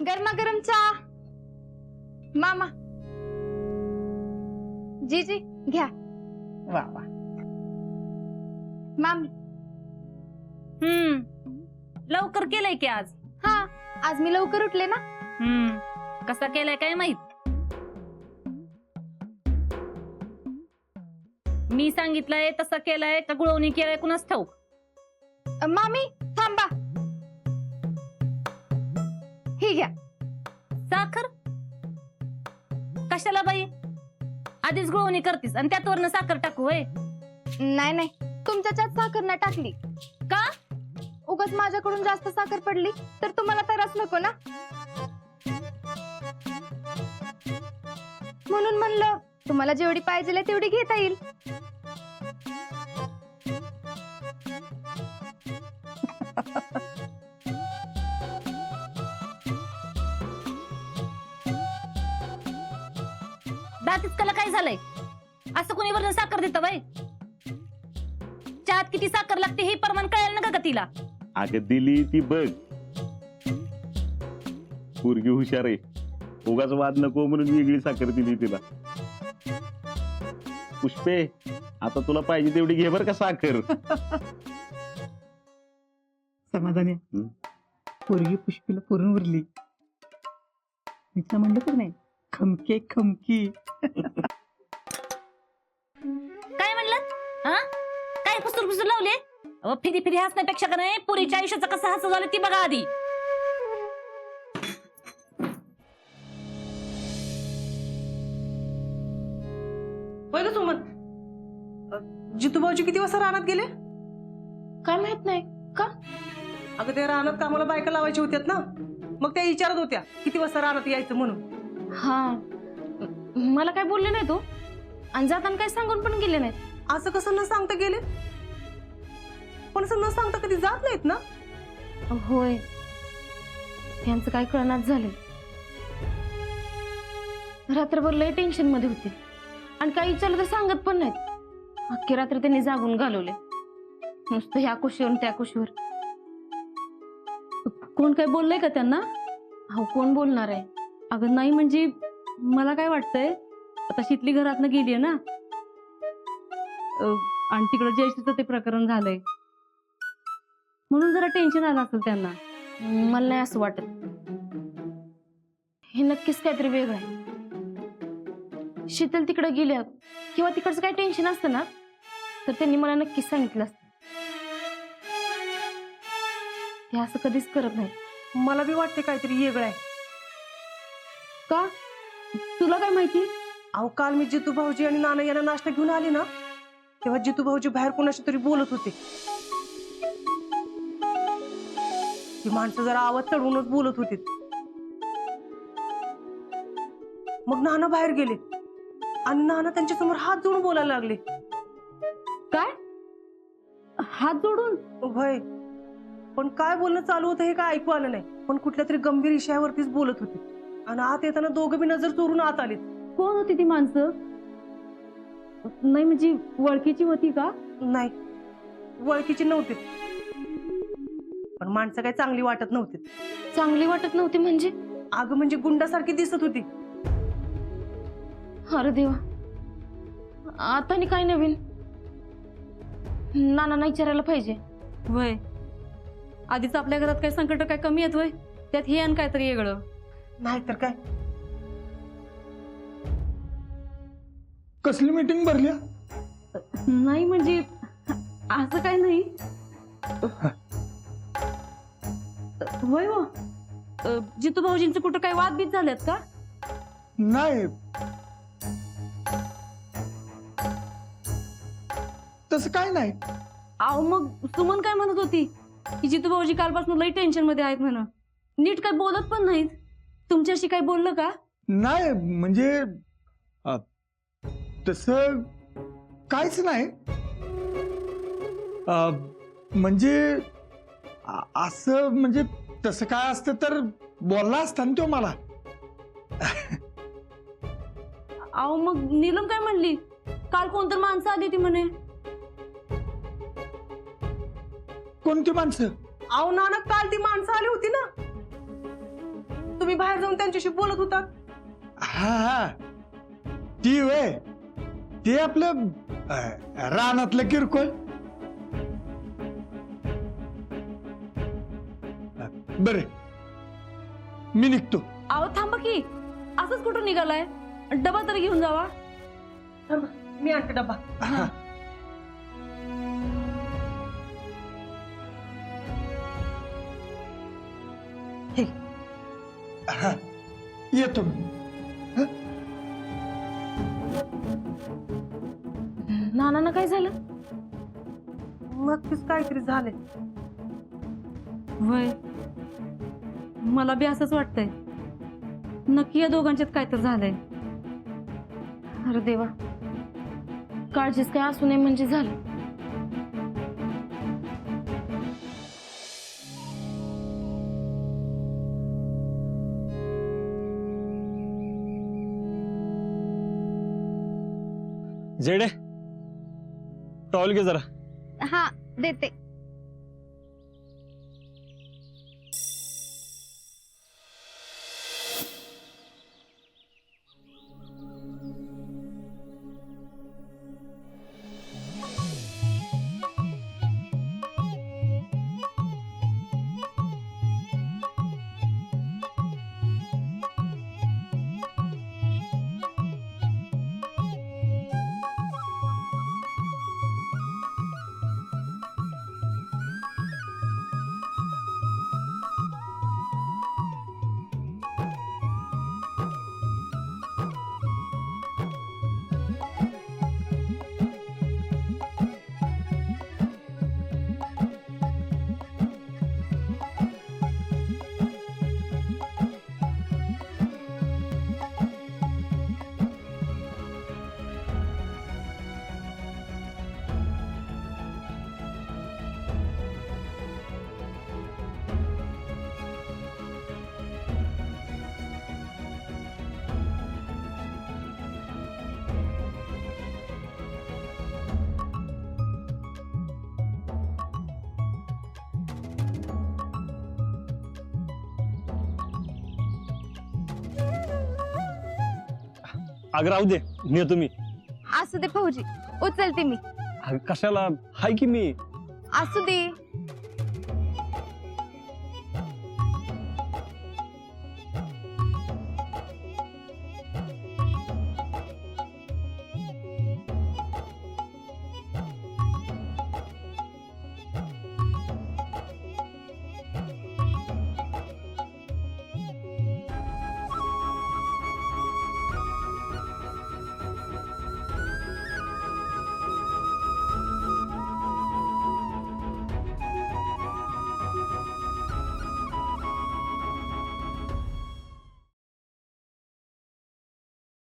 गरमागरम चहा. मामा. जी घ्या. वा वा. मामी. लवकर केलंय की आज? हा, आज मी लवकर उठले ना. कसा केलाय काय माहित. मी सांगितलंय तसा केलाय का गुळवणी केलाय कुणाच ठाऊक. मामी थांबा. ही घ्या. साखर कशाला बाई? आधीच गुळवणी करतीस आणि त्यात वरनं साखर टाकू होय? नाही, तुमच्या चहात साखर नाही टाकली. का? उगाच माझ्याकडून जास्त साखर पडली तर तुम्हाला त्रास नको ना, म्हणून म्हणलं तुम्हाला जेवढी पाहिजे तेवढी घेता येईल. दातीत कला काय झालंय? असं कोणी वरनं साखर देतं बाई? चहात किती साखर लागते हे प्रमाण कळेल ना का तिला? अगं दिली ती बघ. पोरगी हुशार आहे. उगाच वाद नको म्हणून वेगळी साखर दिली तिला. पुष्पे, आता तुला पाहिजे तेवढी घे बर का साखर. समाधानी पोरगी पुष्पीला पुरून उरली. मी तर म्हणलं तर नाही, खमके खमकी. काय म्हणलं? हा, काय पुसूर पुसूर लावले? फिरी फिरी हसण्यापेक्षा का नाही पुरीच्या आयुष्याचं कसं हसं झालं ती बघा आधी. होय ग सुमन, जितू भाऊजी किती वाजता रानात गेले? काय माहित नाही का? अगं ते रानात कामाला बायका लावायची होत्यात ना, मग त्या विचारत होत्या किती वाजता रानात यायचं म्हणून. हा, मला काय बोलले नाही तो, आणि जाताना काय सांगून पण गेले नाहीत. असं कसं न सांगता गेले? पण असं न सांगता कधी जात नाहीत ना. होय, त्यांचं काय कळनाच झाले. रात्रभर लय टेन्शन मध्ये होते आणि काही विचारलं तर सांगत पण नाहीत. अख्खी रात्र त्यांनी जागून घालवले, नुसतं ह्या कुशीवर त्या कुशीवर. कोण काय बोललंय का त्यांना? अहो कोण बोलणार आहे? अगं नाही म्हणजे मला काय वाटतंय, आता शीतली घरातनं गेलीये ना, आणि तिकडं जयश्रीचं ते प्रकरण झालंय म्हणून जरा टेन्शन आलं असेल त्यांना. मला नाही असं वाटत. हे नक्कीच काहीतरी वेगळं आहे. शीतल तिकडे गेल्या किंवा तिकडचं काही टेन्शन असतं ना तर त्यांनी मला नक्कीच सांगितलं असतं. ते असं कधीच करत नाही. मला बी वाटते काहीतरी वेगळं आहे. का? तुला काय माहिती? अहो काल मी जितू भाऊजी आणि नाना यांना नाश्ता घेऊन आले ना, तेव्हा जितू भाऊजी बाहेर कोणाशी तरी बोलत होते. ती माणसं जरा आवाज चढवूनच बोलत होती. मग नाना बाहेर गेले आणि नाना त्यांच्या समोर हात जोडून बोलायला लागले. काय? हात जोडून? होय, पण काय बोलणं चालू होतं हे काय ऐकू आलं नाही. पण कुठल्या तरी गंभीर विषयावरतीच बोलत होते आणि आत येताना दोघं बी नजर चोरून आत आले. कोण होती ती माणसं? नाही म्हणजे ओळखीची होती का? नाही, ओळखीची नव्हती, पण माणसं काय चांगली वाटत नव्हती. चांगली वाटत नव्हती म्हणजे? अगं म्हणजे गुंडासारखी दिसत होती. अरे देवा, आता आणि काय नवीन? नाना विचारायला पाहिजे. वय आधीच आपल्या घरात काय संकट काय कमी येत वय, त्यात हे आणि काहीतरी वेगळं. नाहीतर काय. कसली मीटिंग भरल्या? नाही म्हणजे असं काय नाही. वय हो, जितू भाऊजींचं कुठं काय वादबीत झालेत का? नाही, तसं काय नाही. अहो मग सुमन काय म्हणत होती की जितू भाऊजी कालपासून लई टेन्शन मध्ये आहेत म्हणून, नीट काय बोलत पण नाहीत. तुमच्याशी काय बोललं का? नाही म्हणजे तसं काहीच नाही. म्हणजे असं म्हणजे तसं काय असतं तर बोलला असता ना तो मला. अहो मग नीलम काय म्हणली? काल कोणतर माणसं आली ती म्हणे. कोणती माणसं? अहो नाना, काल ती माणसं आली होती ना, तुम्ही बाहेर जाऊन त्यांच्याशी बोलत होता. हा ती वय ते आपलं रानातलं किरकोळ. बर मी निघतो. अहो थांबा की, असंच कुठं निघालाय? डबा तरी घेऊन जावा. थांबा, मी आणते डबा. हा. हे हा, येतो मी. नानांना काय झालं? नक्कीच काहीतरी झालंय. वय मला बी असंच वाटतंय. नक्की या दोघांच्यात काय तर झालंय. अरे देवा, काळजीच काय असू नये म्हणजे झालं. जेडे टॉल घे जरा. हा देते. अगं राहू दे, नेतो मी. असू दे फौजी, उचलते मी. अगं कशाला, हाय की मी. असू दे.